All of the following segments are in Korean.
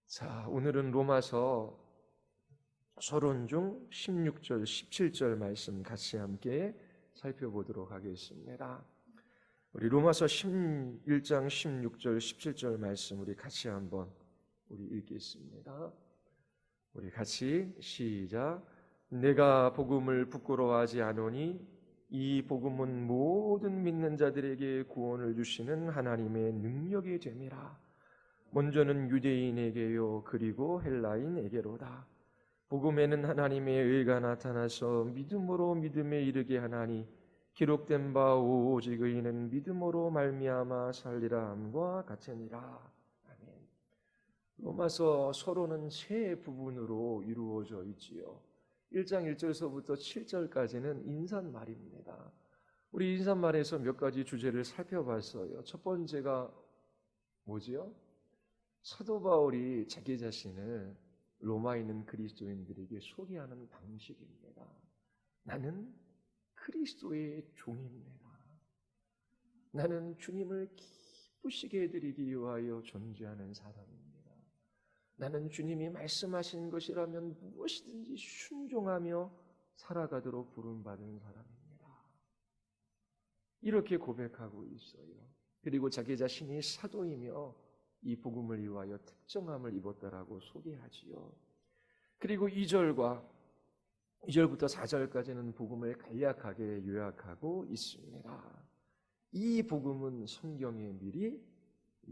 자, 오늘은 로마서 서론 중 16절, 17절 말씀 같이 함께 살펴보도록 하겠습니다. 우리 로마서 11장 16절, 17절 말씀 우리 같이 한번 읽겠습니다. 우리 같이 시작. 내가 복음을 부끄러워하지 않으니 이 복음은 모든 믿는 자들에게 구원을 주시는 하나님의 능력이 됨이라. 먼저는 유대인에게요 그리고 헬라인에게로다. 복음에는 하나님의 의가 나타나서 믿음으로 믿음에 이르게 하나니 기록된 바 오직 의인은 믿음으로 말미암아 살리라 함과 같으니라. 아멘. 로마서 서론은 세 부분으로 이루어져 있지요. 1장 1절서부터 7절까지는 인사말입니다. 우리 인사말에서 몇 가지 주제를 살펴봤어요. 첫 번째가 뭐지요? 사도 바울이 자기 자신을 로마에 있는 그리스도인들에게 소개하는 방식입니다. 나는 그리스도의 종입니다. 나는 주님을 기쁘시게 해드리기 위하여 존재하는 사람입니다. 나는 주님이 말씀하신 것이라면 무엇이든지 순종하며 살아가도록 부름받은 사람입니다. 이렇게 고백하고 있어요. 그리고 자기 자신이 사도이며 이 복음을 위하여 특정함을 입었다라고 소개하지요. 그리고 2절부터 4절까지는 복음을 간략하게 요약하고 있습니다. 이 복음은 성경에 미리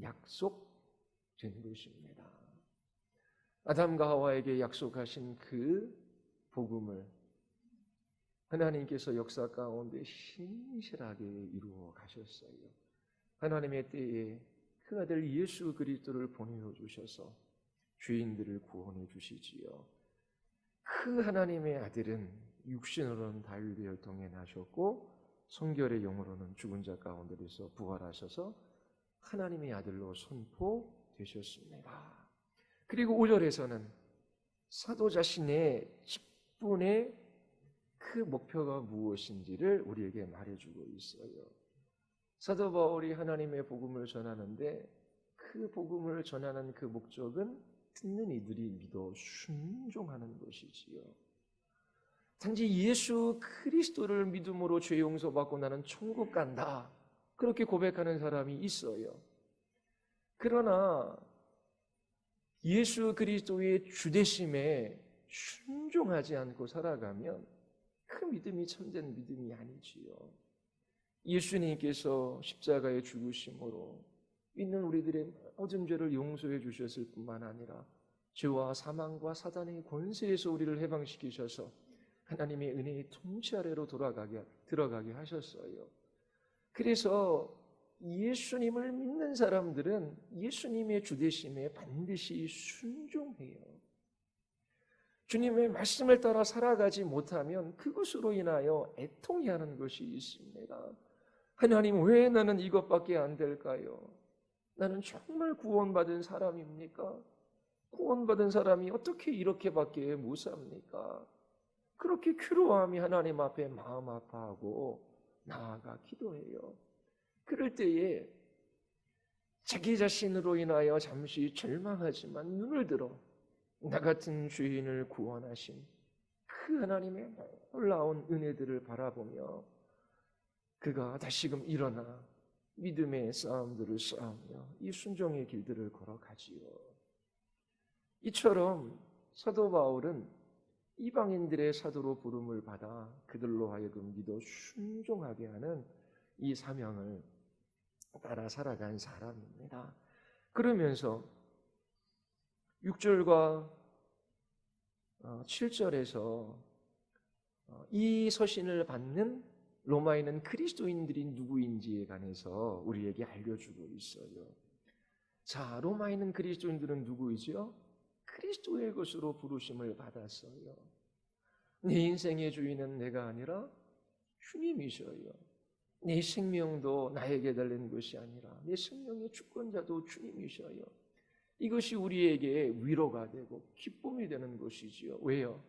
약속된 것입니다. 아담과 하와에게 약속하신 그 복음을 하나님께서 역사 가운데 신실하게 이루어 가셨어요. 하나님의 때에 그 아들 예수 그리스도를 보내어 주셔서 죄인들을 구원해 주시지요. 그 하나님의 아들은 육신으로는 다윗의 혈통에 나셨고 성결의 영으로는 죽은 자 가운데서 부활하셔서 하나님의 아들로 선포되셨습니다. 그리고 5절에서는 사도 자신의 직분의 그 목표가 무엇인지를 우리에게 말해주고 있어요. 사도 바울이 하나님의 복음을 전하는데 그 복음을 전하는 그 목적은 듣는 이들이 믿어 순종하는 것이지요. 단지 예수 그리스도를 믿음으로 죄 용서받고 나는 천국 간다, 그렇게 고백하는 사람이 있어요. 그러나 예수 그리스도의 주되심에 순종하지 않고 살아가면 그 믿음이 참된 믿음이 아니지요. 예수님께서 십자가에 죽으심으로 있는 우리들의 모든 죄를 용서해 주셨을 뿐만 아니라 죄와 사망과 사단의 권세에서 우리를 해방시키셔서 하나님의 은혜의 통치 아래로 들어가게 하셨어요. 그래서 예수님을 믿는 사람들은 예수님의 주되심에 반드시 순종해요. 주님의 말씀을 따라 살아가지 못하면 그것으로 인하여 애통해하는 것이 있습니다. 하나님, 왜 나는 이것밖에 안 될까요? 나는 정말 구원받은 사람입니까? 구원받은 사람이 어떻게 이렇게밖에 못 삽니까? 그렇게 괴로워하며 하나님 앞에 마음 아파하고 나아가 기도해요. 그럴 때에 자기 자신으로 인하여 잠시 절망하지만 눈을 들어 나 같은 죄인을 구원하신 그 하나님의 놀라운 은혜들을 바라보며 그가 다시금 일어나 믿음의 싸움들을 싸우며 이 순종의 길들을 걸어가지요. 이처럼 사도 바울은 이방인들의 사도로 부름을 받아 그들로 하여금 믿어 순종하게 하는 이 사명을 따라 살아간 사람입니다. 그러면서 6절과 7절에서 이 서신을 받는 로마에 있는 그리스도인들이 누구인지에 관해서 우리에게 알려주고 있어요. 자, 로마에 있는 그리스도인들은 누구이죠? 그리스도의 것으로 부르심을 받았어요. 내 인생의 주인은 내가 아니라 주님이셔요. 내 생명도 나에게 달린 것이 아니라 내 생명의 주권자도 주님이셔요. 이것이 우리에게 위로가 되고 기쁨이 되는 것이지요. 왜요?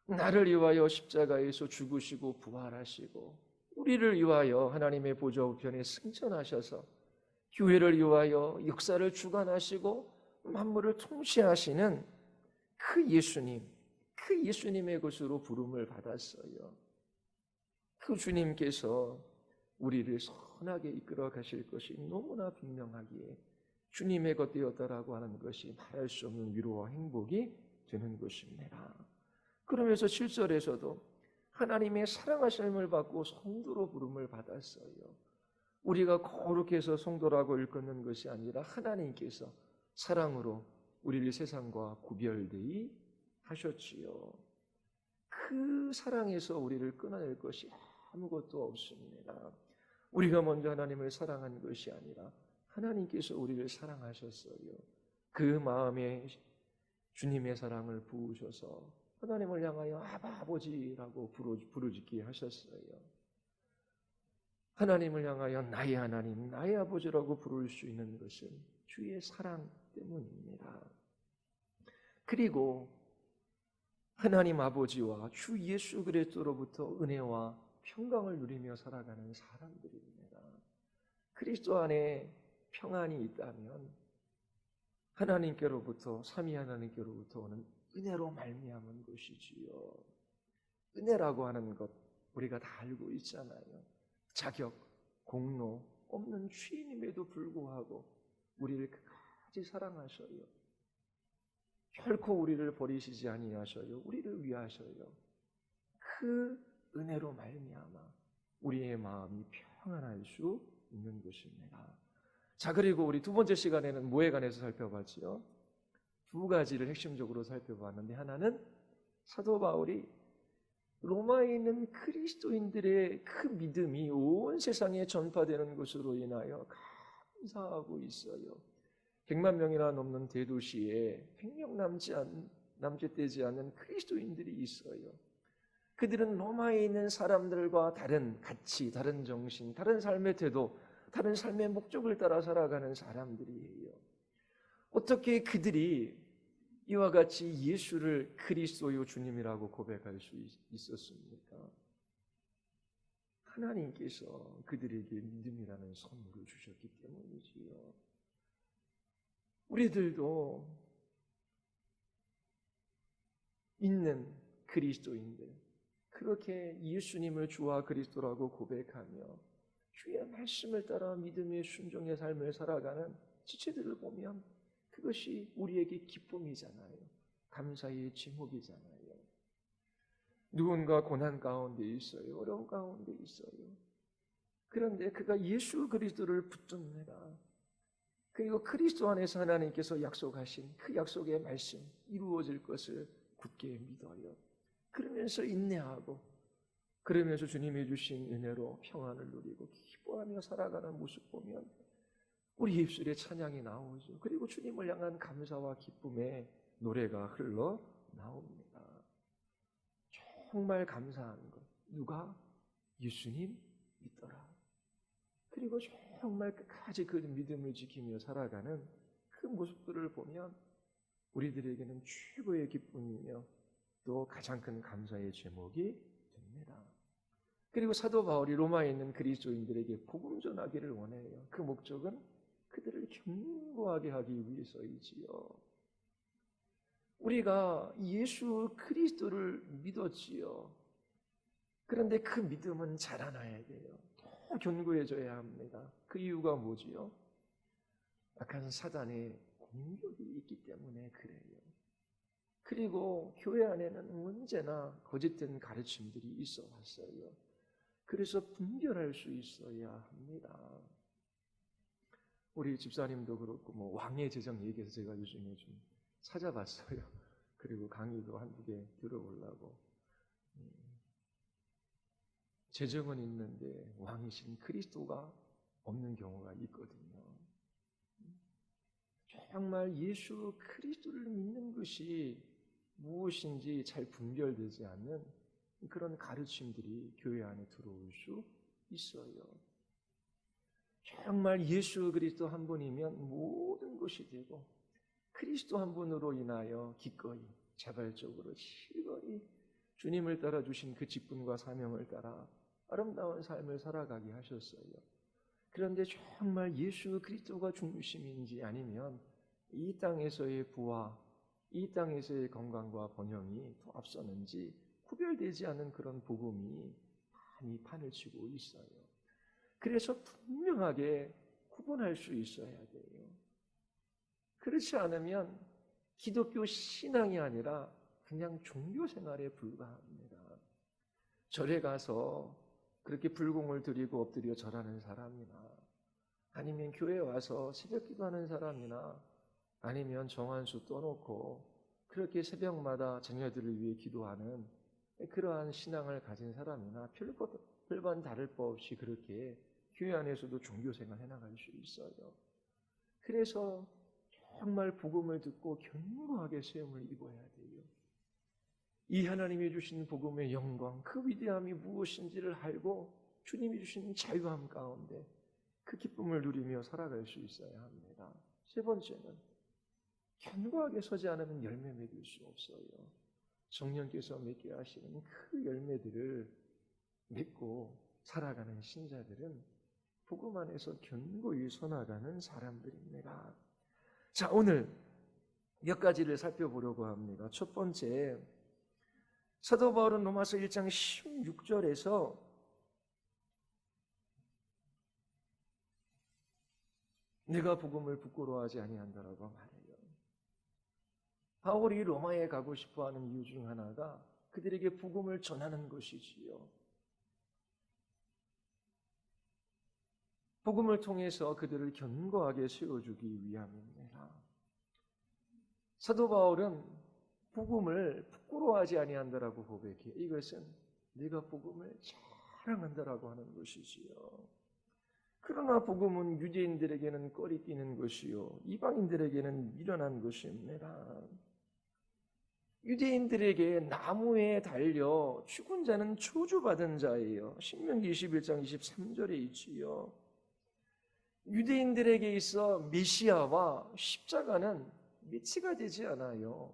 나를 위하여 십자가에서 죽으시고 부활하시고 우리를 위하여 하나님의 보좌 우편에 승천하셔서 교회를 위하여 역사를 주관하시고 만물을 통치하시는 그 예수님의 것으로 부름을 받았어요. 그 주님께서 우리를 선하게 이끌어 가실 것이 너무나 분명하기에 주님의 것 되었다라고 하는 것이 말할 수 없는 위로와 행복이 되는 것입니다. 그러면서 7절에서도 하나님의 사랑하심을 받고 성도로 부름을 받았어요. 우리가 거룩히 해서 성도라고 일컫는 것이 아니라 하나님께서 사랑으로 우리를 세상과 구별되이 하셨지요. 그 사랑에서 우리를 끊어낼 것이 아무것도 없습니다. 우리가 먼저 하나님을 사랑한 것이 아니라 하나님께서 우리를 사랑하셨어요. 그 마음에 주님의 사랑을 부으셔서 하나님을 향하여 아버지라고 부르짖게 하셨어요. 하나님을 향하여 나의 하나님, 나의 아버지라고 부를 수 있는 것은 주의 사랑 때문입니다. 그리고 하나님 아버지와 주 예수 그리스도로부터 은혜와 평강을 누리며 살아가는 사람들입니다. 그리스도 안에 평안이 있다면 하나님께로부터 삼위 하나님께로부터 오는 은혜로 말미암은 것이지요. 은혜라고 하는 것 우리가 다 알고 있잖아요. 자격, 공로 없는 죄인임에도 불구하고 우리를 끝까지 사랑하셔요. 결코 우리를 버리시지 아니하셔요. 우리를 위하셔요. 그 은혜로 말미암아 우리의 마음이 평안할 수 있는 것입니다. 자, 그리고 우리 두 번째 시간에는 뭐에 관해서 살펴봤지요? 두 가지를 핵심적으로 살펴봤는데, 하나는 사도 바울이 로마에 있는 그리스도인들의 그 믿음이 온 세상에 전파되는 것으로 인하여 감사하고 있어요. 100만 명이나 넘는 대도시에 100명 남짓되지 않는 그리스도인들이 있어요. 그들은 로마에 있는 사람들과 다른 가치, 다른 정신, 다른 삶의 태도, 다른 삶의 목적을 따라 살아가는 사람들이에요. 어떻게 그들이 이와 같이 예수를 그리스도요 주님이라고 고백할 수 있었습니까? 하나님께서 그들에게 믿음이라는 선물을 주셨기 때문이지요. 우리들도 있는 그리스도인들, 그렇게 예수님을 주와 그리스도라고 고백하며 주의 말씀을 따라 믿음의 순종의 삶을 살아가는 지체들을 보면 그것이 우리에게 기쁨이잖아요. 감사의 제목이잖아요. 누군가 고난 가운데 있어요. 어려운 가운데 있어요. 그런데 그가 예수 그리스도를 붙듭니다. 그리고 그리스도 안에서 하나님께서 약속하신 그 약속의 말씀 이루어질 것을 굳게 믿어요. 그러면서 인내하고 그러면서 주님이 주신 은혜로 평안을 누리고 기뻐하며 살아가는 모습 보면 우리 입술에 찬양이 나오죠. 그리고 주님을 향한 감사와 기쁨의 노래가 흘러 나옵니다. 정말 감사한 것. 누가? 예수님 믿더라. 그리고 정말 끝까지 그 믿음을 지키며 살아가는 그 모습들을 보면 우리들에게는 최고의 기쁨이며 또 가장 큰 감사의 제목이 됩니다. 그리고 사도 바울이 로마에 있는 그리스도인들에게 복음 전하기를 원해요. 그 목적은 그들을 견고하게 하기 위해서이지요. 우리가 예수 그리스도를 믿었지요. 그런데 그 믿음은 자라나야 돼요. 더 견고해져야 합니다. 그 이유가 뭐지요? 약한 사단의 공격이 있기 때문에 그래요. 그리고 교회 안에는 언제나 거짓된 가르침들이 있어 왔어요. 그래서 분별할 수 있어야 합니다. 우리 집사님도 그렇고 왕의 제정 얘기해서 제가 요즘에 좀 찾아봤어요. 그리고 강의도 한두 개 들어보려고. 제정은 있는데 왕이신 그리스도가 없는 경우가 있거든요. 정말 예수 그리스도를 믿는 것이 무엇인지 잘 분별되지 않는 그런 가르침들이 교회 안에 들어올 수 있어요. 정말 예수 그리스도 한 분이면 모든 것이 되고 그리스도 한 분으로 인하여 기꺼이 자발적으로 실거이 주님을 따라 주신 그 직분과 사명을 따라 아름다운 삶을 살아가게 하셨어요. 그런데 정말 예수 그리스도가 중심인지 아니면 이 땅에서의 부와 이 땅에서의 건강과 번영이 더 앞서는지 구별되지 않는 그런 복음이 많이 판을 치고 있어요. 그래서 분명하게 구분할 수 있어야 돼요. 그렇지 않으면 기독교 신앙이 아니라 그냥 종교 생활에 불과합니다. 절에 가서 그렇게 불공을 드리고 엎드려 절하는 사람이나 아니면 교회에 와서 새벽 기도하는 사람이나 아니면 정한수 떠놓고 그렇게 새벽마다 자녀들을 위해 기도하는 그러한 신앙을 가진 사람이나 별반 다를 바 없이 그렇게 교회 안에서도 종교생활 해나갈 수 있어요. 그래서 정말 복음을 듣고 견고하게 세움을 입어야 돼요. 이 하나님이 주신 복음의 영광, 그 위대함이 무엇인지를 알고 주님이 주신 자유함 가운데 그 기쁨을 누리며 살아갈 수 있어야 합니다. 세 번째는 견고하게 서지 않으면 열매 맺을 수 없어요. 성령께서 맺게 하시는 그 열매들을 맺고 살아가는 신자들은 복음 안에서 견고히 서나가는 사람들입니다. 자, 오늘 몇 가지를 살펴보려고 합니다. 첫 번째, 사도 바울은 로마서 1장 16절에서 내가 복음을 부끄러워하지 아니한다라고 말해요. 바울이 로마에 가고 싶어하는 이유 중 하나가 그들에게 복음을 전하는 것이지요. 복음을 통해서 그들을 견고하게 세워주기 위함입니다. 사도 바울은 복음을 부끄러워하지 아니한다라고 고백해요. 이것은 내가 복음을 자랑한다라고 하는 것이지요. 그러나 복음은 유대인들에게는 꺼리끼는 것이요 이방인들에게는 미련한 것입니다. 유대인들에게 나무에 달려 죽은 자는 저주받은 자예요. 신명기 21장 23절에 있지요. 유대인들에게 있어 메시아와 십자가는 매치가 되지 않아요.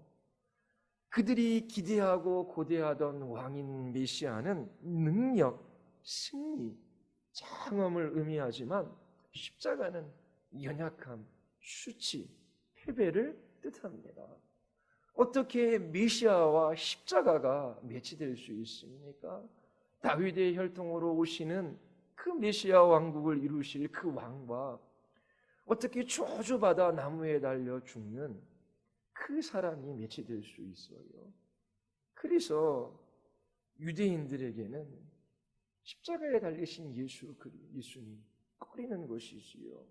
그들이 기대하고 고대하던 왕인 메시아는 능력, 승리, 장엄을 의미하지만 십자가는 연약함, 수치, 패배를 뜻합니다. 어떻게 메시아와 십자가가 매치될 수 있습니까? 다윗의 혈통으로 오시는 그 메시아 왕국을 이루실 그 왕과 어떻게 저주받아 나무에 달려 죽는 그 사람이 매치될 수 있어요. 그래서 유대인들에게는 십자가에 달리신 예수님 꺼리는 것이지요.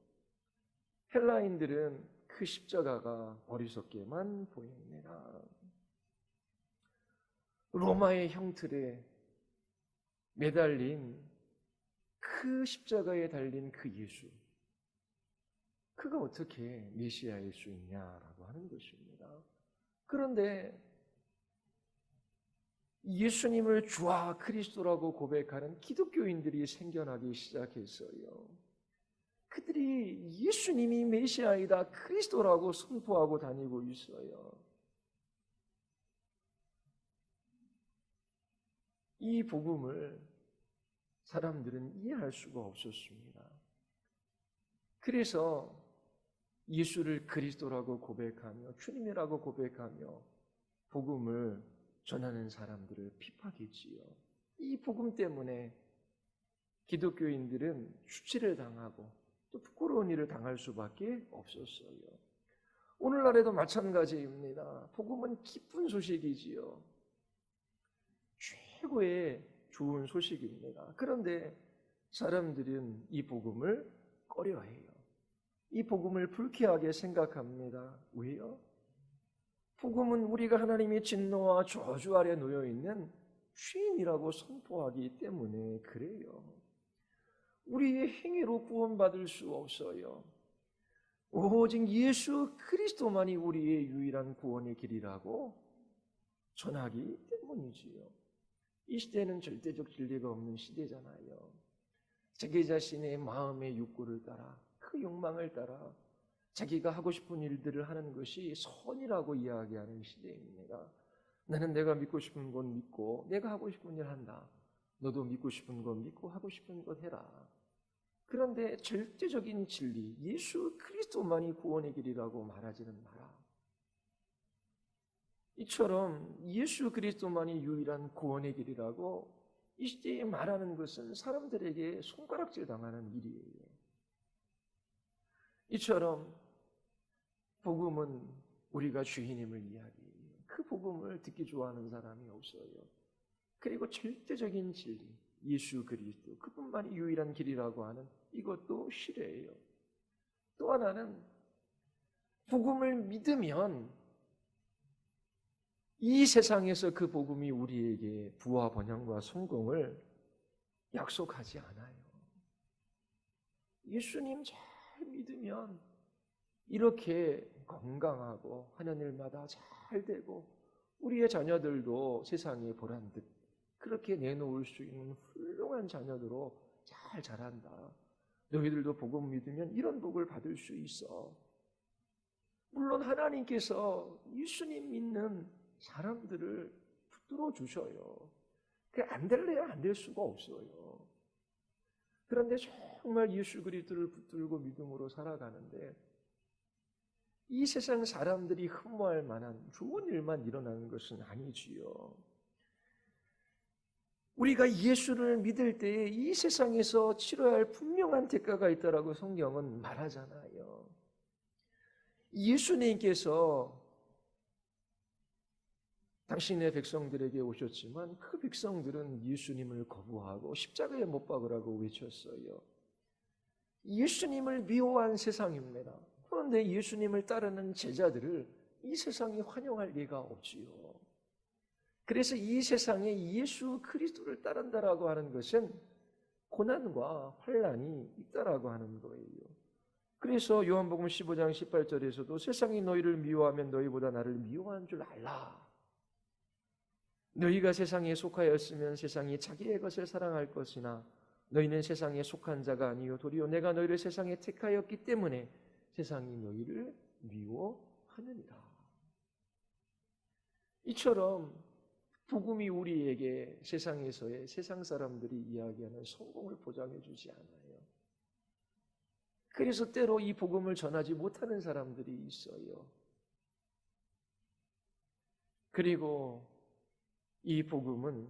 헬라인들은 그 십자가가 어리석게만 보입니다. 로마의 형틀에 매달린 그 십자가에 달린 그 예수, 그가 어떻게 메시아일 수 있냐라고 하는 것입니다. 그런데 예수님을 주와 그리스도라고 고백하는 기독교인들이 생겨나기 시작했어요. 그들이 예수님이 메시아이다, 그리스도라고 선포하고 다니고 있어요. 이 복음을 사람들은 이해할 수가 없었습니다. 그래서 예수를 그리스도라고 고백하며 주님이라고 고백하며 복음을 전하는 사람들을 핍박했지요. 이 복음 때문에 기독교인들은 수치를 당하고 또 부끄러운 일을 당할 수밖에 없었어요. 오늘날에도 마찬가지입니다. 복음은 기쁜 소식이지요. 최고의 좋은 소식입니다. 그런데 사람들은 이 복음을 꺼려해요. 이 복음을 불쾌하게 생각합니다. 왜요? 복음은 우리가 하나님의 진노와 저주 아래 놓여 있는 죄인이라고 선포하기 때문에 그래요. 우리의 행위로 구원받을 수 없어요. 오직 예수 그리스도만이 우리의 유일한 구원의 길이라고 전하기 때문이지요. 이 시대는 절대적 진리가 없는 시대잖아요. 자기 자신의 마음의 욕구를 따라 그 욕망을 따라 자기가 하고 싶은 일들을 하는 것이 선이라고 이야기하는 시대입니다. 나는 내가 믿고 싶은 건 믿고 내가 하고 싶은 일 한다. 너도 믿고 싶은 건 믿고 하고 싶은 것 해라. 그런데 절대적인 진리, 예수 그리스도만이 구원의 길이라고 말하지는 마라. 이처럼 예수 그리스도만이 유일한 구원의 길이라고 이 시대에 말하는 것은 사람들에게 손가락질 당하는 일이에요. 이처럼 복음은 우리가 주인임을 이야기해요. 그 복음을 듣기 좋아하는 사람이 없어요. 그리고 절대적인 진리, 예수 그리스도, 그뿐만이 유일한 길이라고 하는 이것도 싫어해요. 또 하나는 복음을 믿으면 이 세상에서 그 복음이 우리에게 부와 번영과 성공을 약속하지 않아요. 예수님 잘 믿으면 이렇게 건강하고 하는 일마다 잘 되고 우리의 자녀들도 세상에 보란듯 그렇게 내놓을 수 있는 훌륭한 자녀들로 잘 자란다. 너희들도 복음 믿으면 이런 복을 받을 수 있어. 물론 하나님께서 예수님 믿는 사람들을 붙들어 주셔요. 그게 안 될래야 안 될 수가 없어요. 그런데 정말 예수 그리스도를 붙들고 믿음으로 살아가는데 이 세상 사람들이 흠모할 만한 좋은 일만 일어나는 것은 아니지요. 우리가 예수를 믿을 때에 이 세상에서 치러야 할 분명한 대가가 있다라고 성경은 말하잖아요. 예수님께서 당신의 백성들에게 오셨지만 그 백성들은 예수님을 거부하고 십자가에 못 박으라고 외쳤어요. 예수님을 미워한 세상입니다. 그런데 예수님을 따르는 제자들을 이 세상이 환영할 리가 없지요. 그래서 이 세상에 예수 그리스도를 따른다라고 하는 것은 고난과 환난이 있다라고 하는 거예요. 그래서 요한복음 15장 18절에서도 세상이 너희를 미워하면 너희보다 나를 미워한 줄 알라. 너희가 세상에 속하였으면 세상이 자기의 것을 사랑할 것이나 너희는 세상에 속한 자가 아니요 도리어 내가 너희를 세상에 택하였기 때문에 세상이 너희를 미워하느니라. 이처럼 복음이 우리에게 세상에서의 세상 사람들이 이야기하는 성공을 보장해 주지 않아요. 그래서 때로 이 복음을 전하지 못하는 사람들이 있어요. 그리고 이 복음은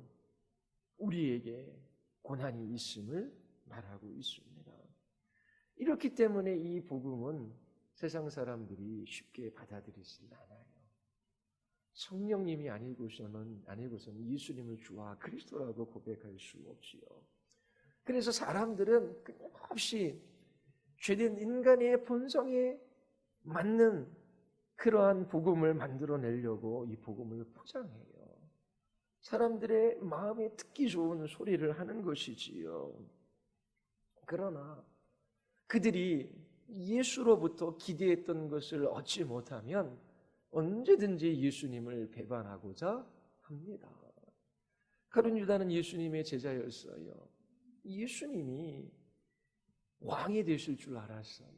우리에게 고난이 있음을 말하고 있습니다. 이렇기 때문에 이 복음은 세상 사람들이 쉽게 받아들이지 않아요. 성령님이 아니고서는 예수님을 주와 그리스도라고 고백할 수 없지요. 그래서 사람들은 끊임없이 죄된 인간의 본성에 맞는 그러한 복음을 만들어내려고 이 복음을 포장해요. 사람들의 마음에 듣기 좋은 소리를 하는 것이지요. 그러나 그들이 예수로부터 기대했던 것을 얻지 못하면 언제든지 예수님을 배반하고자 합니다. 가룟 유다는 예수님의 제자였어요. 예수님이 왕이 되실 줄 알았어요.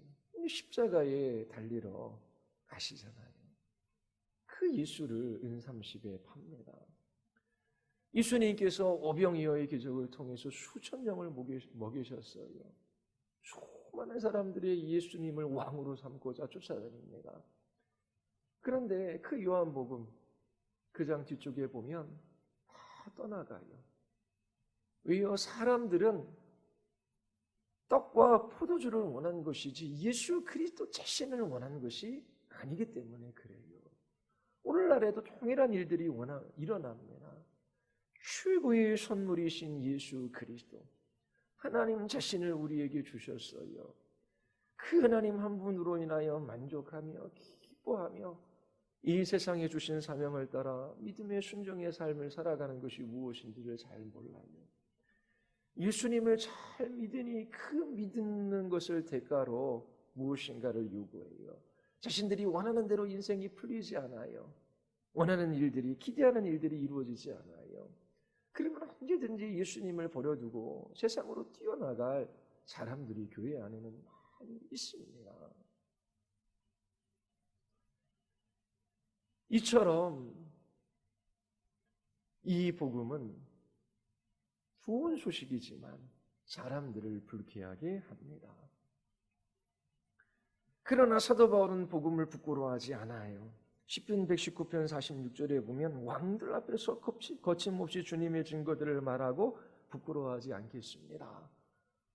십자가에 달리러 가시잖아요. 그 예수를 은30에 팝니다. 예수님께서 오병이어의 기적을 통해서 수천 명을 먹이셨어요. 수많은 사람들이 예수님을 왕으로 삼고자 쫓아다닙니다. 그런데 그 요한복음 그 장 뒤쪽에 보면 다 떠나가요. 왜요? 사람들은 떡과 포도주를 원한 것이지 예수 그리스도 자신을 원한 것이 아니기 때문에 그래요. 오늘날에도 동일한 일들이 일어납니다. 최고의 선물이신 예수 그리스도, 하나님 자신을 우리에게 주셨어요. 그 하나님 한 분으로 인하여 만족하며 기뻐하며 이 세상에 주신 사명을 따라 믿음의 순종의 삶을 살아가는 것이 무엇인지를 잘 몰라요. 예수님을 잘 믿으니 그 믿는 것을 대가로 무엇인가를 요구해요. 자신들이 원하는 대로 인생이 풀리지 않아요. 원하는 일들이, 기대하는 일들이 이루어지지 않아요. 그러면 언제든지 예수님을 버려두고 세상으로 뛰어나갈 사람들이 교회 안에는 많이 있습니다. 이처럼 이 복음은 좋은 소식이지만 사람들을 불쾌하게 합니다. 그러나 사도 바울은 복음을 부끄러워하지 않아요. 시편 119편 46절에 보면 왕들 앞에서 거침없이 주님의 증거들을 말하고 부끄러워하지 않겠습니다.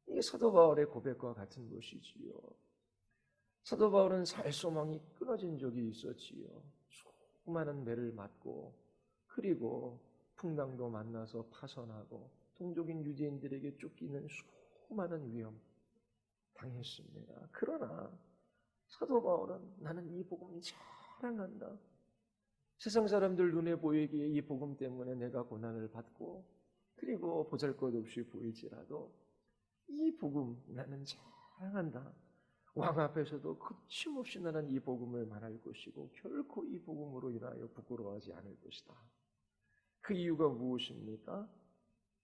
이게 사도 바울의 고백과 같은 것이지요. 사도 바울은 살 소망이 끊어진 적이 있었지요. 수많은 매를 맞고 그리고 풍랑도 만나서 파선하고 동족인 유대인들에게 쫓기는 수많은 위험 당했습니다. 그러나 사도 바울은 나는 이 복음 사랑한다. 세상 사람들 눈에 보이기에 이 복음 때문에 내가 고난을 받고 그리고 보잘것없이 보일지라도 이 복음 나는 사랑한다. 왕 앞에서도 거침없이 나는 이 복음을 말할 것이고 결코 이 복음으로 인하여 부끄러워하지 않을 것이다. 그 이유가 무엇입니까?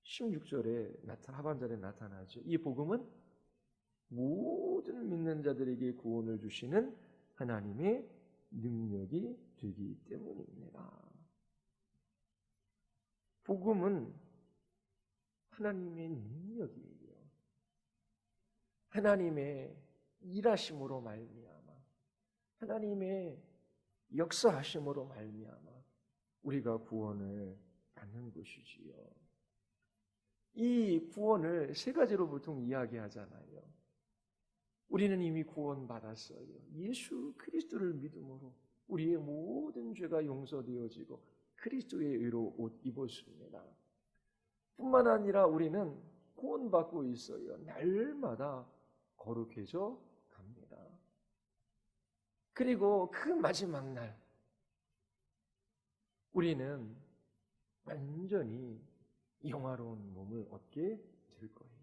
16절에 하반절에 나타나죠. 이 복음은 모든 믿는 자들에게 구원을 주시는 하나님의 능력이 되기 때문입니다. 복음은 하나님의 능력이에요. 하나님의 일하심으로 말미암아, 하나님의 역사하심으로 말미암아 우리가 구원을 받는 것이지요. 이 구원을 세 가지로 보통 이야기하잖아요. 우리는 이미 구원받았어요. 예수 그리스도를 믿음으로 우리의 모든 죄가 용서되어지고 그리스도의 의로 옷 입었습니다. 뿐만 아니라 우리는 구원받고 있어요. 날마다 거룩해져 갑니다. 그리고 그 마지막 날 우리는 완전히 영화로운 몸을 얻게 될 거예요.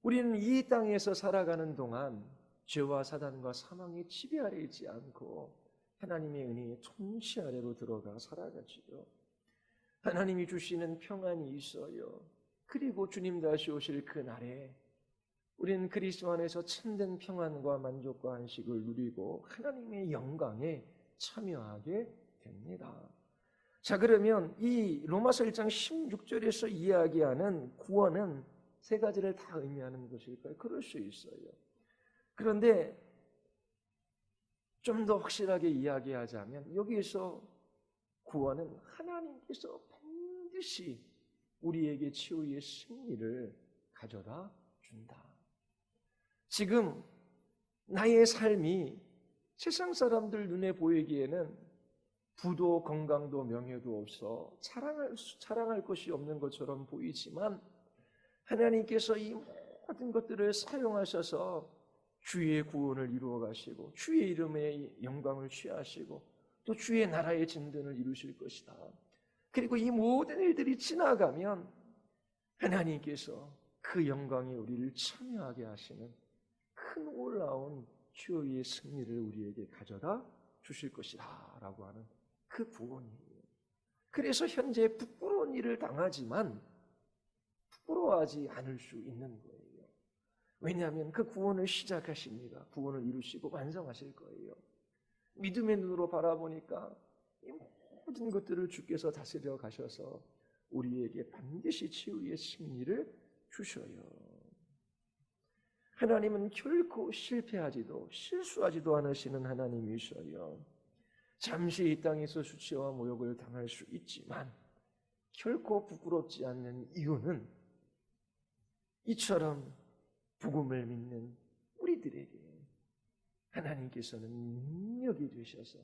우리는 이 땅에서 살아가는 동안 죄와 사단과 사망의 지배 아래 있지 않고 하나님의 은혜의 통치 아래로 들어가 살아가지요. 하나님이 주시는 평안이 있어요. 그리고 주님 다시 오실 그 날에 우리는 그리스도 안에서 참된 평안과 만족과 안식을 누리고 하나님의 영광에 참여하게 됩니다. 자, 그러면 이 로마서 1장 16절에서 이야기하는 구원은 세 가지를 다 의미하는 것일까요? 그럴 수 있어요. 그런데 좀 더 확실하게 이야기하자면 여기에서 구원은 하나님께서 반드시 우리에게 치유의 승리를 가져다 준다. 지금 나의 삶이 세상 사람들 눈에 보이기에는 부도 건강도 명예도 없어 자랑할 것이 없는 것처럼 보이지만 하나님께서 이 모든 것들을 사용하셔서 주의 구원을 이루어 가시고 주의 이름의 영광을 취하시고 또 주의 나라의 진전을 이루실 것이다. 그리고 이 모든 일들이 지나가면 하나님께서 그 영광에 우리를 참여하게 하시는 큰 놀라운 주의 승리를 우리에게 가져다 주실 것이다 라고 하는 그 구원이에요. 그래서 현재 부끄러운 일을 당하지만 부끄러워하지 않을 수 있는 거예요. 왜냐하면 그 구원을 시작하십니다. 구원을 이루시고 완성하실 거예요. 믿음의 눈으로 바라보니까 이 모든 것들을 주께서 다스려 가셔서 우리에게 반드시 치유의 승리를 주셔요. 하나님은 결코 실패하지도 실수하지도 않으시는 하나님이셔요. 잠시 이 땅에서 수치와 모욕을 당할 수 있지만 결코 부끄럽지 않는 이유는 이처럼 복음을 믿는 우리들에게 하나님께서는 능력이 되셔서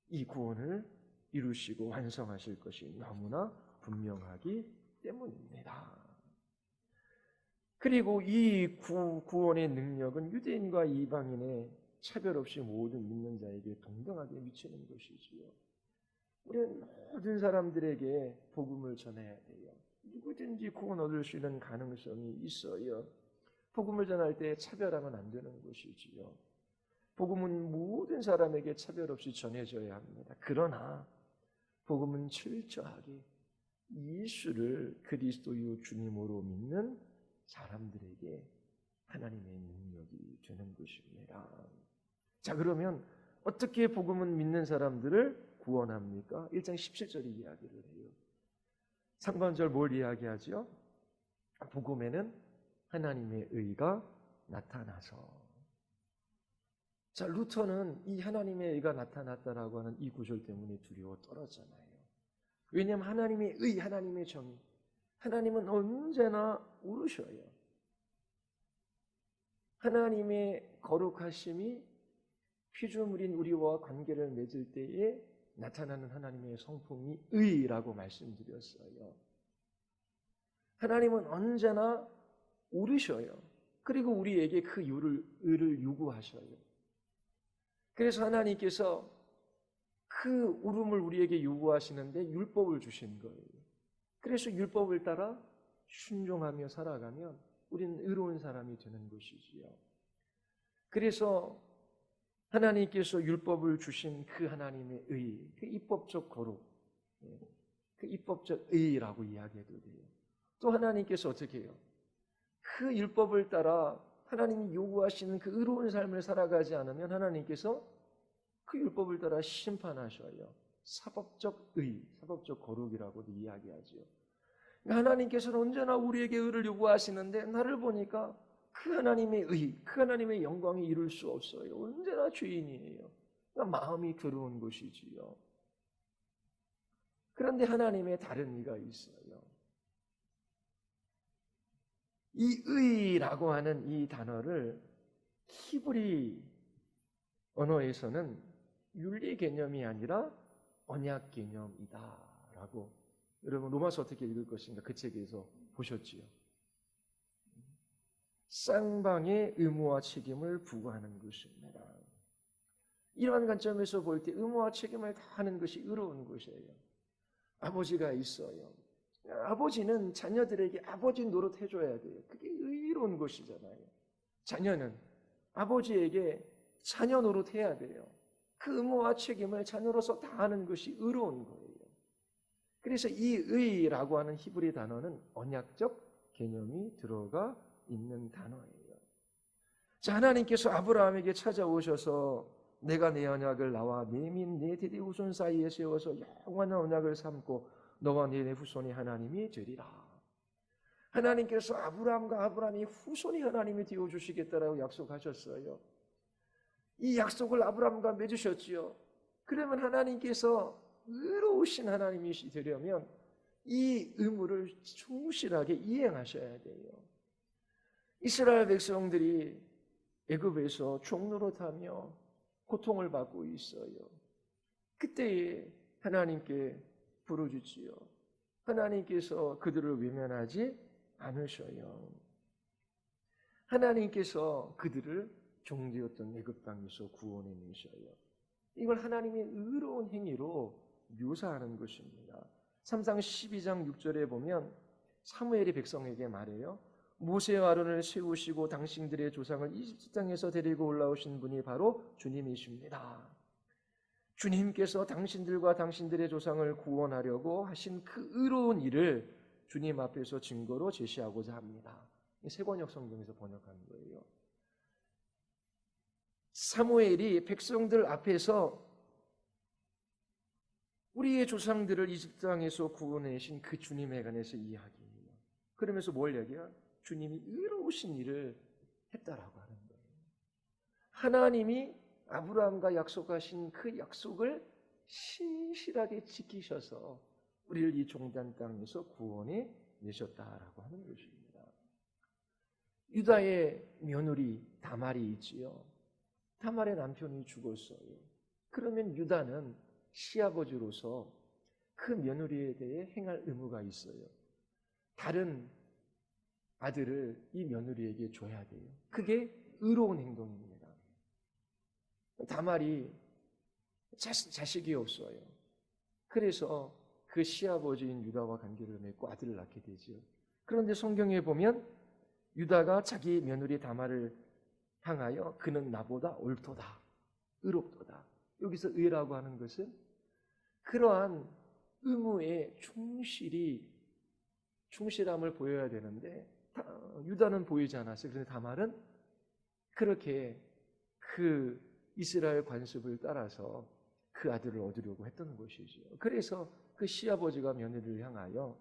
이 구원을 이루시고 완성하실 것이 너무나 분명하기 때문입니다. 그리고 이 구원의 능력은 유대인과 이방인의 차별 없이 모든 믿는 자에게 동등하게 미치는 것이지요. 우리는 모든 사람들에게 복음을 전해야 돼요. 누구든지 구원 얻을 수 있는 가능성이 있어요. 복음을 전할 때 차별하면 안 되는 것이지요. 복음은 모든 사람에게 차별 없이 전해져야 합니다. 그러나 복음은 철저하게 예수를 그리스도요 주님으로 믿는 사람들에게 하나님의 능력이 되는 것입니다. 자, 그러면 어떻게 복음은 믿는 사람들을 구원합니까? 1장 17절이 이야기를 해요. 3번절 뭘 이야기하죠? 복음에는 하나님의 의가 나타나서. 자, 루터는 이 하나님의 의가 나타났다라고 하는 이 구절 때문에 두려워 떨었잖아요. 왜냐하면 하나님의 의, 하나님의 정의, 하나님은 언제나 오르셔요. 하나님의 거룩하심이 피조물인 우리와 관계를 맺을 때에 나타나는 하나님의 성품이 의라고 말씀드렸어요. 하나님은 언제나 오르셔요. 그리고 우리에게 그 의를 요구하셔요. 그래서 하나님께서 그 울음을 우리에게 요구하시는데 율법을 주신 거예요. 그래서 율법을 따라 순종하며 살아가면 우리는 의로운 사람이 되는 것이지요. 그래서 하나님께서 율법을 주신 그 하나님의 의, 그 입법적 거룩, 그 입법적 의라고 이야기해도 돼요. 또 하나님께서 어떻게 해요? 그 율법을 따라 하나님이 요구하시는 그 의로운 삶을 살아가지 않으면 하나님께서 그 율법을 따라 심판하셔요. 사법적 의, 사법적 거룩이라고도 이야기하죠. 하나님께서는 언제나 우리에게 의를 요구하시는데 나를 보니까 그 하나님의 의, 그 하나님의 영광이 이룰 수 없어요. 언제나 죄인이에요. 그러니까 마음이 더러운 것이지요. 그런데 하나님의 다른 의가 있어요. 이 의라고 하는 이 단어를 히브리 언어에서는 윤리 개념이 아니라 언약 개념이다라고 여러분 로마서 어떻게 읽을 것인가 그 책에서 보셨지요. 쌍방의 의무와 책임을 부과하는 것입니다. 이러한 관점에서 볼 때 의무와 책임을 다하는 것이 의로운 것이에요. 아버지가 있어요. 아버지는 자녀들에게 아버지 노릇 해줘야 돼요. 그게 의로운 것이잖아요. 자녀는 아버지에게 자녀 노릇 해야 돼요. 그 의무와 책임을 자녀로서 다하는 것이 의로운 거예요. 그래서 이 의라고 하는 히브리 단어는 언약적 개념이 들어가 있는 단어예요. 자, 하나님께서 아브라함에게 찾아오셔서 내가 내 언약을 나와 내 민 내 대대 후손 사이에 세워서 영원한 언약을 삼고 너와 내 후손이 하나님이 되리라. 하나님께서 아브라함과 아브라함의 후손이 하나님이 되어주시겠다라고 약속하셨어요. 이 약속을 아브라함과 맺으셨지요. 그러면 하나님께서 의로우신 하나님이 되려면 이 의무를 충실하게 이행하셔야 돼요. 이스라엘 백성들이 애굽에서 종노릇하며 고통을 받고 있어요. 그때에 하나님께 부르짖지요. 하나님께서 그들을 외면하지 않으셔요. 하나님께서 그들을 종되었던 애굽 땅에서 구원해 내셔요. 이걸 하나님의 의로운 행위로 묘사하는 것입니다. 3상 12장 6절에 보면 사무엘이 백성에게 말해요. 모세와 아론을 세우시고 당신들의 조상을 이집트 땅에서 데리고 올라오신 분이 바로 주님이십니다. 주님께서 당신들과 당신들의 조상을 구원하려고 하신 그 의로운 일을 주님 앞에서 증거로 제시하고자 합니다. 세번역 성경에서 번역한 거예요. 사무엘이 백성들 앞에서 우리의 조상들을 이집트 땅에서 구원하신 그 주님에 관해서 이야기해요. 그러면서 뭘 얘기해요? 주님이 의로우신 일을 했다라고 하는 거예요. 하나님이 아브라함과 약속하신 그 약속을 신실하게 지키셔서 우리를 이 종단 땅에서 구원해 내셨다라고 하는 것입니다. 유다의 며느리 다말이 있지요. 다말의 남편이 죽었어요. 그러면 유다는 시아버지로서 그 며느리에 대해 행할 의무가 있어요. 다른 아들을 이 며느리에게 줘야 돼요. 그게 의로운 행동입니다. 다말이 자식이 없어요. 그래서 그 시아버지인 유다와 관계를 맺고 아들을 낳게 되죠. 그런데 성경에 보면 유다가 자기 며느리 다말을 향하여 그는 나보다 옳도다, 의롭도다. 여기서 의라고 하는 것은 그러한 의무에 충실함을 보여야 되는데 유다는 보이지 않았어요. 그런데 다말은 그렇게 그 이스라엘 관습을 따라서 그 아들을 얻으려고 했던 것이죠. 그래서 그 시아버지가 며느리를 향하여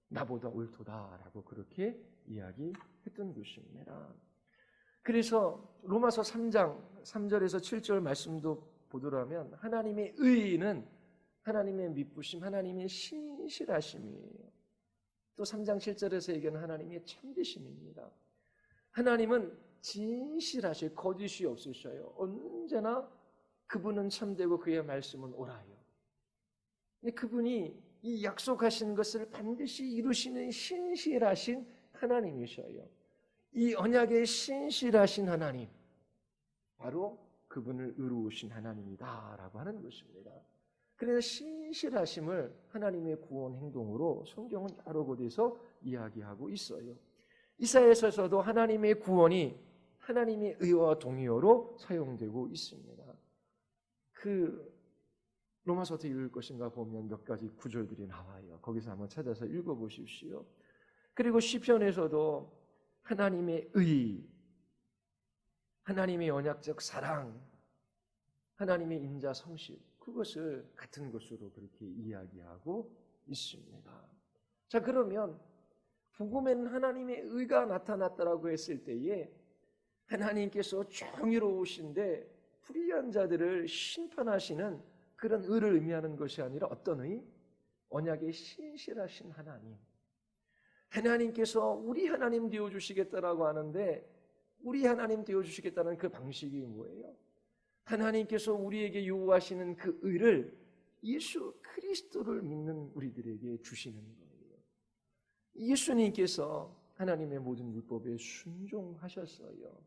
나보다 옳도다라고 그렇게 이야기했던 것입니다. 그래서 로마서 3장 3절에서 7절 말씀도 보더라면 하나님의 의는 하나님의 미쁘심, 하나님의 신실하심이에요. 또 3장 7절에서 얘기하는 하나님의 참되심입니다. 하나님은 진실하셔요. 거짓이 없으셔요. 언제나 그분은 참되고 그의 말씀은 옳아요. 그분이 이 약속하신 것을 반드시 이루시는 신실하신 하나님이셔요. 이 언약의 신실하신 하나님, 바로 그분을 이루신 하나님이다라고 하는 것입니다. 그래서 신실하심을 하나님의 구원 행동으로 성경은 여러 곳에서 이야기하고 있어요. 이사야서에서도 하나님의 구원이 하나님의 의와 동의어로 사용되고 있습니다. 로마서도 읽을 것인가 보면 몇 가지 구절들이 나와요. 거기서 한번 찾아서 읽어보십시오. 그리고 시편에서도 하나님의 의, 하나님의 언약적 사랑, 하나님의 인자 성실, 그것을 같은 것으로 그렇게 이야기하고 있습니다. 자, 그러면 복음에는 하나님의 의가 나타났다라고 했을 때에 하나님께서 정의로우신데 불의한 자들을 심판하시는 그런 의를 의미하는 것이 아니라 어떤 의? 언약의 신실하신 하나님. 하나님께서 우리 하나님 되어주시겠다라고 하는데 우리 하나님 되어주시겠다는 그 방식이 뭐예요? 하나님께서 우리에게 요구하시는 그 의를 예수 그리스도를 믿는 우리들에게 주시는 거예요. 예수님께서 하나님의 모든 율법에 순종하셨어요.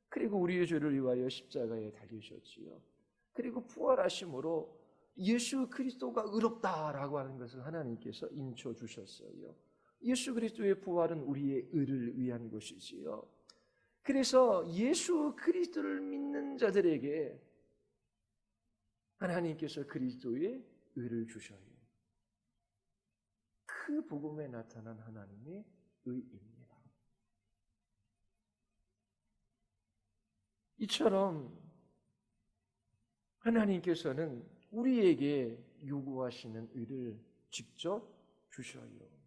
그리고 우리의 죄를 위하여 십자가에 달리셨지요. 그리고 부활하심으로 예수 그리스도가 의롭다라고 하는 것을 하나님께서 인쳐 주셨어요. 예수 그리스도의 부활은 우리의 의를 위한 것이지요. 그래서 예수 그리스도를 믿는 자들에게 하나님께서 그리스도의 의를 주셔요. 그 복음에 나타난 하나님의 의입니다. 이처럼 하나님께서는 우리에게 요구하시는 의를 직접 주셔요.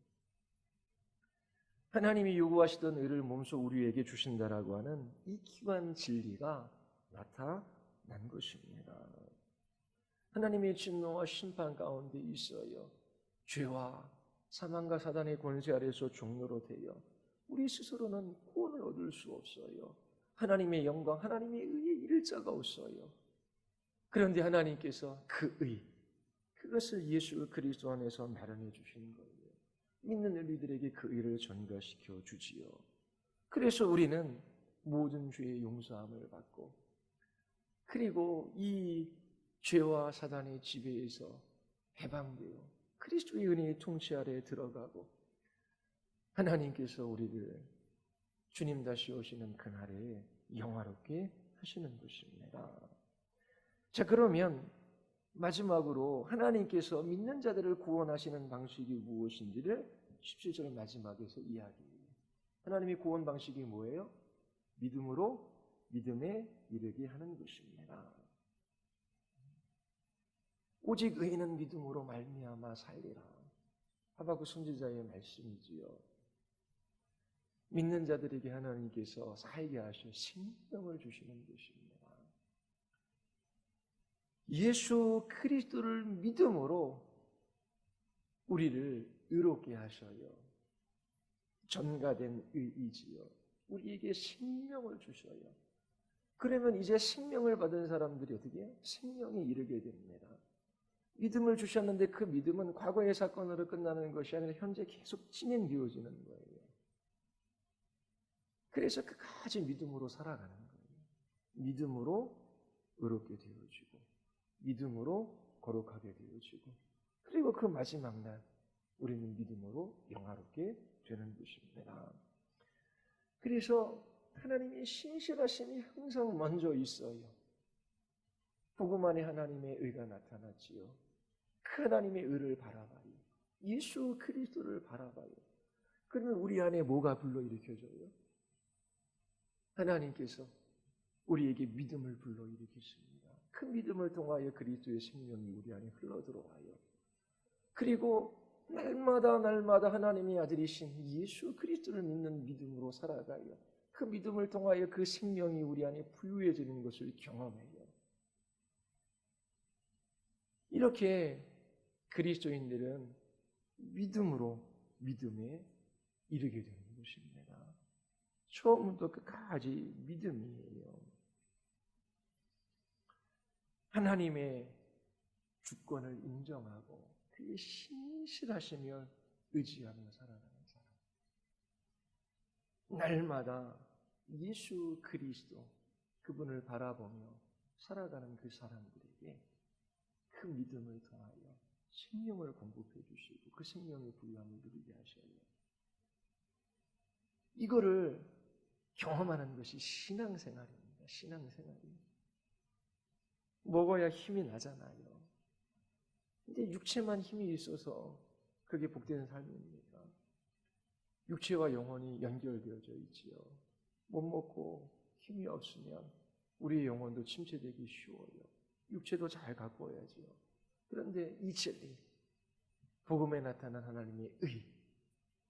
하나님이 요구하시던 의를 몸소 우리에게 주신다라고 하는 이 기관 진리가 나타난 것입니다. 하나님의 진노와 심판 가운데 있어요. 죄와 사망과 사단의 권세 아래서 종로로 되어 우리 스스로는 구원을 얻을 수 없어요. 하나님의 영광, 하나님의 의에 이를 자가 없어요. 그런데 하나님께서 그 의, 그것을 예수 그리스도 안에서 마련해 주신 거예요. 믿는 우리들에게 그 의를 전가시켜 주지요. 그래서 우리는 모든 죄의 용서함을 받고 그리고 이 죄와 사단의 지배에서 해방되어 그리스도의 은혜의 통치 아래에 들어가고 하나님께서 우리를 주님 다시 오시는 그날에 영화롭게 하시는 것입니다. 자, 그러면 마지막으로 하나님께서 믿는 자들을 구원하시는 방식이 무엇인지를 17절 마지막에서 이야기해요. 하나님의 구원 방식이 뭐예요? 믿음으로 믿음에 이르게 하는 것입니다. 오직 의인은 믿음으로 말미암아 살리라. 하박국 선지자의 말씀이지요. 믿는 자들에게 하나님께서 살게 하셔 생명을 주시는 것입니다. 예수 그리스도를 믿음으로 우리를 의롭게 하셔요. 전가된 의이지요. 우리에게 생명을 주셔요. 그러면 이제 생명을 받은 사람들이 어떻게 해요? 생명에 이르게 됩니다. 믿음을 주셨는데 그 믿음은 과거의 사건으로 끝나는 것이 아니라 현재 계속 진행되어지는 거예요. 그래서 끝까지 믿음으로 살아가는 거예요. 믿음으로 의롭게 되어지고 믿음으로 거룩하게 되어지고 그리고 그 마지막 날 우리는 믿음으로 영화롭게 되는 것입니다. 그래서 하나님의 신실하심이 항상 먼저 있어요. 복음 안에 하나님의 의가 나타났지요. 그 하나님의 의를 바라봐요. 예수 그리스도를 바라봐요. 그러면 우리 안에 뭐가 불러일으켜져요? 하나님께서 우리에게 믿음을 불러일으키십니다. 그 믿음을 통하여 그리스도의 생명이 우리 안에 흘러들어와요. 그리고 날마다 하나님의 아들이신 예수 그리스도를 믿는 믿음으로 살아가요. 그 믿음을 통하여 그 생명이 우리 안에 부유해지는 것을 경험해요. 이렇게 그리스도인들은 믿음으로 믿음에 이르게 되는 것입니다. 처음부터 끝까지 믿음이에요. 하나님의 주권을 인정하고 그의 신실하심을 의지하며 살아가는 사람. 날마다 예수 그리스도 그분을 바라보며 살아가는 그 사람들에게 그 믿음을 통하여 생명을 공급해 주시고 그 생명의 부유함을 누리게 하셔요. 이거를 경험하는 것이 신앙생활입니다. 신앙생활이. 먹어야 힘이 나잖아요. 근데 육체만 힘이 있어서 그게 복되는 삶입니까? 육체와 영혼이 연결되어져 있지요. 못 먹고 힘이 없으면 우리의 영혼도 침체되기 쉬워요. 육체도 잘 가꿔야지요. 그런데 이 진리, 복음에 나타난 하나님의 의,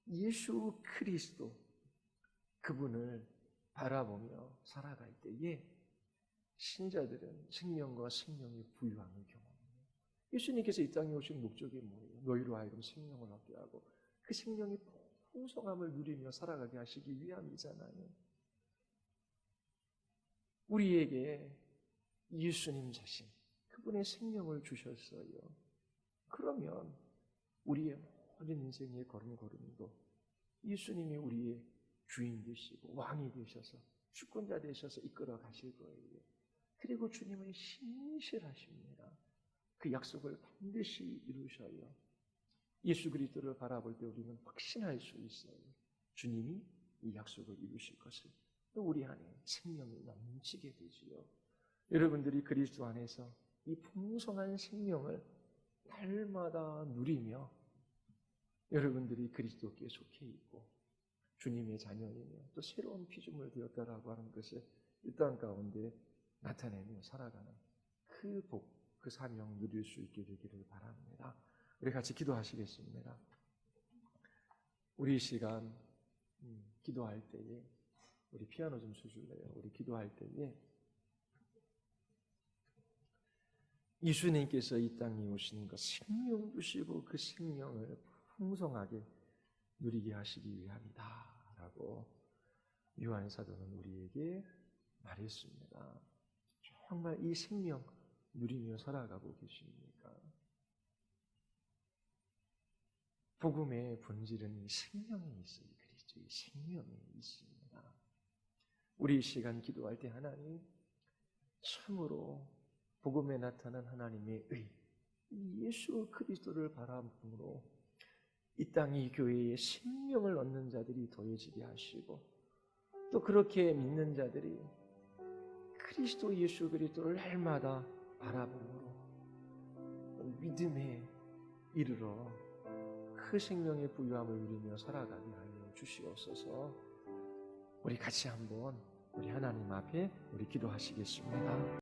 예수 그리스도 그분을 바라보며 살아갈 때에 신자들은 생명과 생명의 부유함을 경험해요. 예수님께서 이 땅에 오신 목적이 뭐예요? 너희로 하여금 생명을 얻게 하고 그 생명의 풍성함을 누리며 살아가게 하시기 위함이잖아요. 우리에게 예수님 자신, 그분의 생명을 주셨어요. 그러면 우리의 모든 인생의 걸음걸음도 예수님이 우리의 주인 되시고 왕이 되셔서 주권자 되셔서 이끌어 가실 거예요. 그리고 주님은 신실하십니다. 그 약속을 반드시 이루셔요. 예수 그리스도를 바라볼 때 우리는 확신할 수 있어요. 주님이 이 약속을 이루실 것을. 또 우리 안에 생명이 넘치게 되지요. 여러분들이 그리스도 안에서 이 풍성한 생명을 날마다 누리며 여러분들이 그리스도께 속해 있고 주님의 자녀이며 또 새로운 피조물 되었다라고 하는 것을 이 땅 가운데 나타내며 살아가는 그 복, 그 사명 누릴 수 있게 되기를 바랍니다. 우리 같이 기도하시겠습니다. 우리 시간 기도할 때에 우리 피아노 좀 쳐줄래요? 우리 기도할 때에 예수님께서 이 땅에 오신 것 생명 주시고 그 생명을 풍성하게 누리게 하시기 위함이다 라고 요한 사도는 우리에게 말했습니다. 정말 이 생명 누리며 살아가고 계십니까? 복음의 본질은 생명에 있어요. 그리스도의 생명에 있습니다. 우리 이 시간 기도할 때 하나님 참으로 복음에 나타난 하나님의 의, 예수 그리스도를 바라봄으로 이 땅 이 교회에 생명을 얻는 자들이 더해지게 하시고 또 그렇게 믿는 자들이 그리스도 예수 그리스도를 날마다 바라봄으로 믿음에 이르러 그 생명의 부유함을 누리며 살아가게 하여 주시옵소서. 우리 같이 한번 우리 하나님 앞에 우리 기도하시겠습니다.